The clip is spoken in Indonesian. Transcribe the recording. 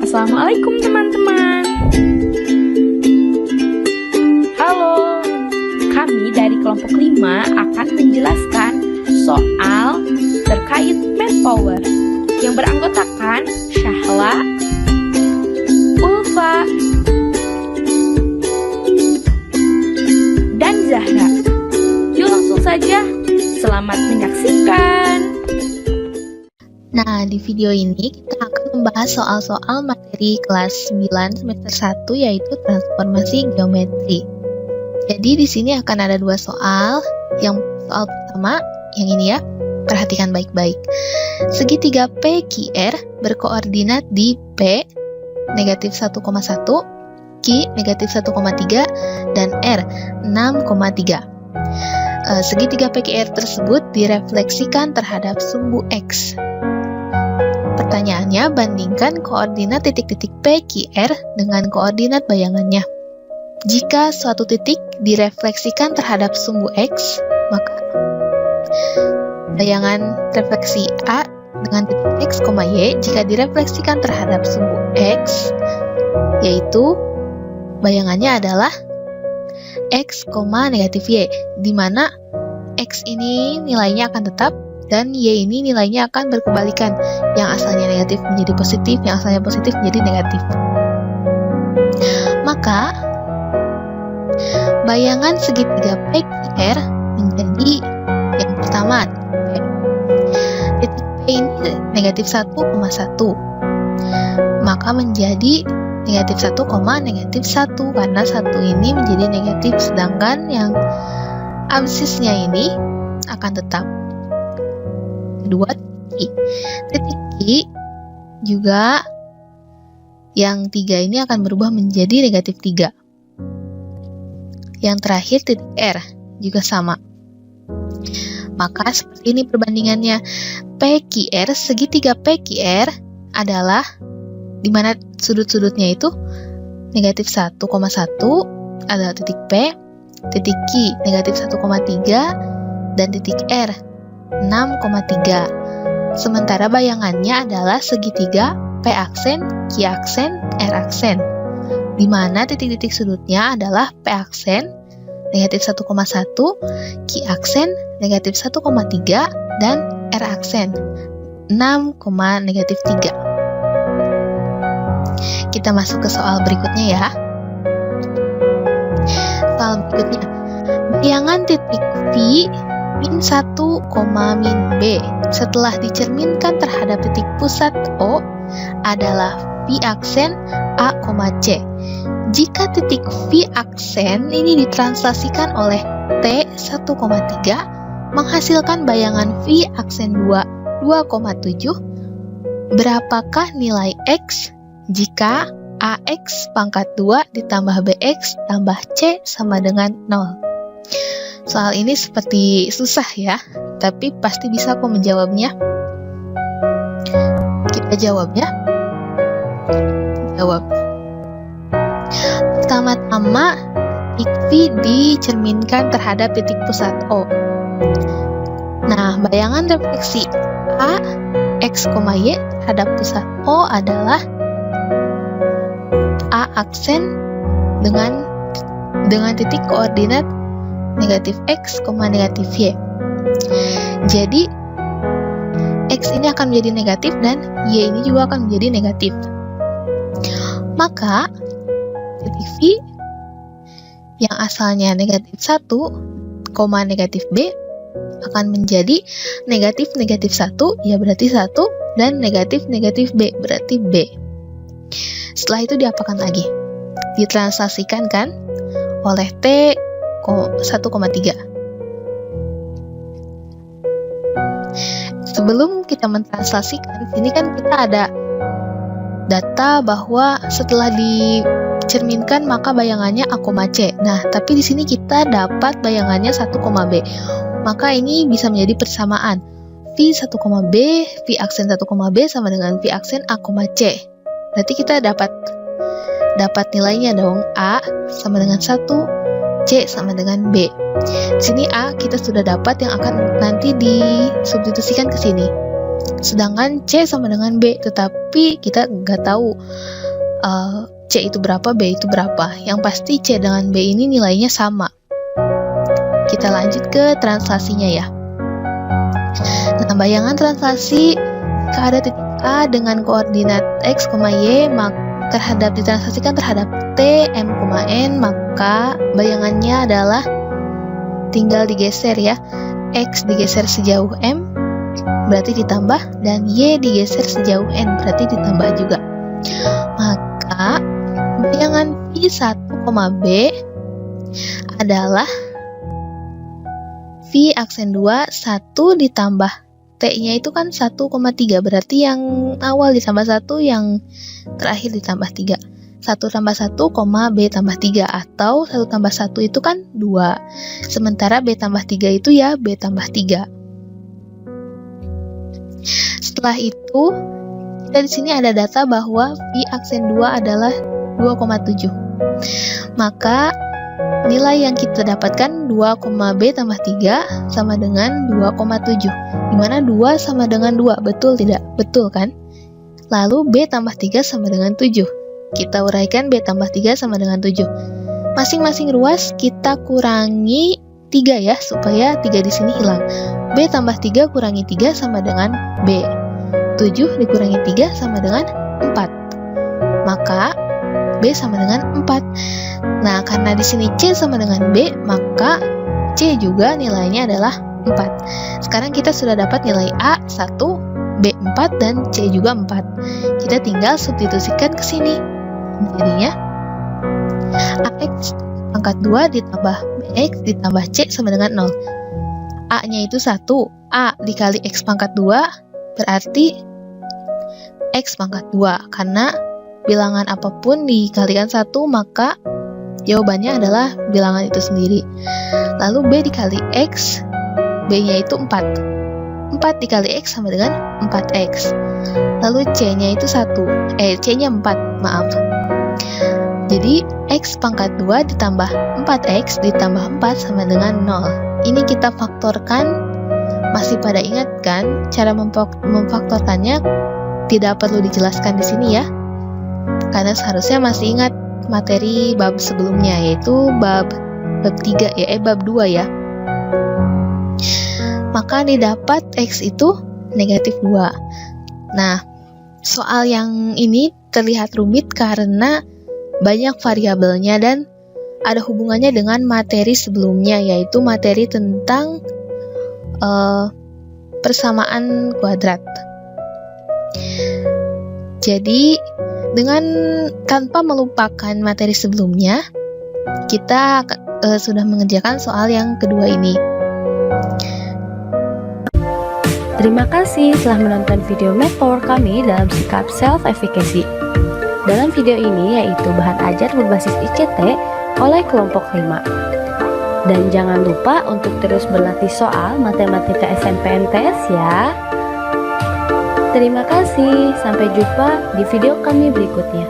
Assalamualaikum teman-teman. Halo, kami dari kelompok 5 akan menjelaskan soal terkait manpower yang beranggotakan Syahla, Ulfa, dan Zahra. Yuk langsung saja, selamat menyaksikan. Nah, di video ini kita akan membahas soal-soal materi kelas 9 semester 1 yaitu transformasi geometri. Jadi di sini akan ada dua soal. Yang soal pertama yang ini ya, perhatikan baik-baik. Segitiga PQR berkoordinat di P negatif 1,1, Q negatif 1,3, dan R 6,3. Segitiga PQR tersebut direfleksikan terhadap sumbu X. Pertanyaannya, bandingkan koordinat titik-titik PQR dengan koordinat bayangannya. Jika suatu titik direfleksikan terhadap sumbu X, maka bayangan refleksi A dengan titik X, Y jika direfleksikan terhadap sumbu X, yaitu bayangannya adalah X, negatif Y, di mana X ini nilainya akan tetap dan Y ini nilainya akan berkebalikan. Yang asalnya negatif menjadi positif, yang asalnya positif menjadi negatif. Maka, bayangan segitiga PQR menjadi yang pertama, titik P ini negatif 1,1. Maka menjadi negatif 1, negatif 1, karena 1 ini menjadi negatif, sedangkan yang absisnya ini akan tetap. Kedua, titik Q juga yang 3 ini akan berubah menjadi negatif 3. Yang terakhir titik R juga sama. Maka seperti ini perbandingannya. PQR, segitiga PQR adalah di mana sudut-sudutnya itu negatif 1,1 adalah titik P, titik Q negatif 1,3, dan titik R 6,3. Sementara bayangannya adalah segitiga P aksen, Q aksen, R aksen, di mana titik-titik sudutnya adalah P aksen negatif 1,1, Q aksen negatif 1,3, dan R aksen 6, negatif 3. Kita masuk ke soal berikutnya ya. Soal berikutnya, bayangan titik V min 1, min B setelah dicerminkan terhadap titik pusat O adalah V aksen A, C. Jika titik V aksen ini ditranslasikan oleh T 1,3 menghasilkan bayangan V aksen 2,7, berapakah nilai X jika AX pangkat 2 ditambah BX tambah C sama dengan 0? Soal ini seperti susah ya, tapi pasti bisa kok menjawabnya. Kita jawab ya. Jawab. Pertama-tama, titik V dicerminkan terhadap titik pusat O. Nah, bayangan refleksi A, X, Y terhadap pusat O adalah A aksen dengan titik koordinat negatif X, negatif Y. Jadi, X ini akan menjadi negatif dan Y ini juga akan menjadi negatif. Maka, titik V yang asalnya negatif 1, negatif B akan menjadi negatif 1, ya berarti 1, dan negatif B, berarti B. Setelah itu diapakan lagi? Ditranslasikan kan oleh T 1,3. Sebelum kita mentranslasikan, di sini kan kita ada data bahwa setelah dicerminkan maka bayangannya A, C. Nah, tapi di sini kita dapat bayangannya 1, B. Maka ini bisa menjadi persamaan. V 1, B, V aksen 1, B sama dengan V aksen A, C. Berarti kita dapat nilainya dong. A sama dengan 1, C sama dengan B. Di sini A kita sudah dapat yang akan nanti disubstitusikan ke sini. sedangkan C sama dengan B, tetapi kita nggak tahu C itu berapa, B itu berapa. Yang pasti C dengan B ini nilainya sama. Kita lanjut ke translasinya ya. Nah, bayangan translasi jika ada titik A dengan koordinat X, Y, maka ditranslasikan terhadap T, M, N, maka bayangannya adalah tinggal digeser ya. X digeser sejauh M, berarti ditambah, dan Y digeser sejauh N, berarti ditambah juga. Maka bayangan V1, B adalah V aksen 2, 1 ditambah T-nya itu kan 1,3, berarti yang awal ditambah 1, yang terakhir ditambah 3. 1 tambah 1, B tambah 3, atau 1 tambah 1 itu kan 2. Sementara B tambah 3 itu ya B tambah 3. Setelah itu, kita di sini ada data bahwa V aksen 2 adalah 2,7. Maka nilai yang kita dapatkan 2, B tambah 3 sama dengan 2,7. Dimana 2 sama dengan 2, betul tidak? Betul kan? Lalu B tambah 3 sama dengan 7. Kita uraikan B tambah 3 sama dengan 7. Masing-masing ruas kita kurangi 3 ya, supaya 3 di sini hilang. B tambah 3 kurangi 3 sama dengan B. 7 dikurangi 3 sama dengan 4. Maka B sama dengan 4. Nah, karena di sini C sama dengan B, maka C juga nilainya adalah 4. Sekarang kita sudah dapat nilai A 1, B 4, dan C juga 4. Kita tinggal substitusikan ke sini. Jadinya AX pangkat 2 ditambah BX ditambah C sama dengan 0. A-nya itu 1. A dikali X pangkat 2 berarti X pangkat 2. Karena bilangan apapun dikalikan 1, maka jawabannya adalah bilangan itu sendiri. Lalu B dikali X, B-nya itu 4. 4 dikali X sama dengan 4X. Lalu C-nya itu 1. C-nya 4, maaf. Jadi X pangkat 2 ditambah 4X ditambah 4 sama dengan 0. Ini kita faktorkan. Masih pada ingat kan? Cara memfaktorkannya tidak perlu dijelaskan di sini ya. Karena seharusnya masih ingat materi bab sebelumnya, yaitu bab 3 ya, bab 2 ya. Maka didapat X itu negatif 2. Nah, soal yang ini terlihat rumit karena banyak variabelnya dan ada hubungannya dengan materi sebelumnya, yaitu materi tentang persamaan kuadrat. Jadi, tanpa melupakan materi sebelumnya, kita sudah mengerjakan soal yang kedua ini. Terima kasih telah menonton video mentor kami dalam sikap self-efficacy. Dalam video ini yaitu bahan ajar berbasis ICT oleh kelompok 5. Dan jangan lupa untuk terus berlatih soal matematika SMP MTS ya. Terima kasih, sampai jumpa di video kami berikutnya.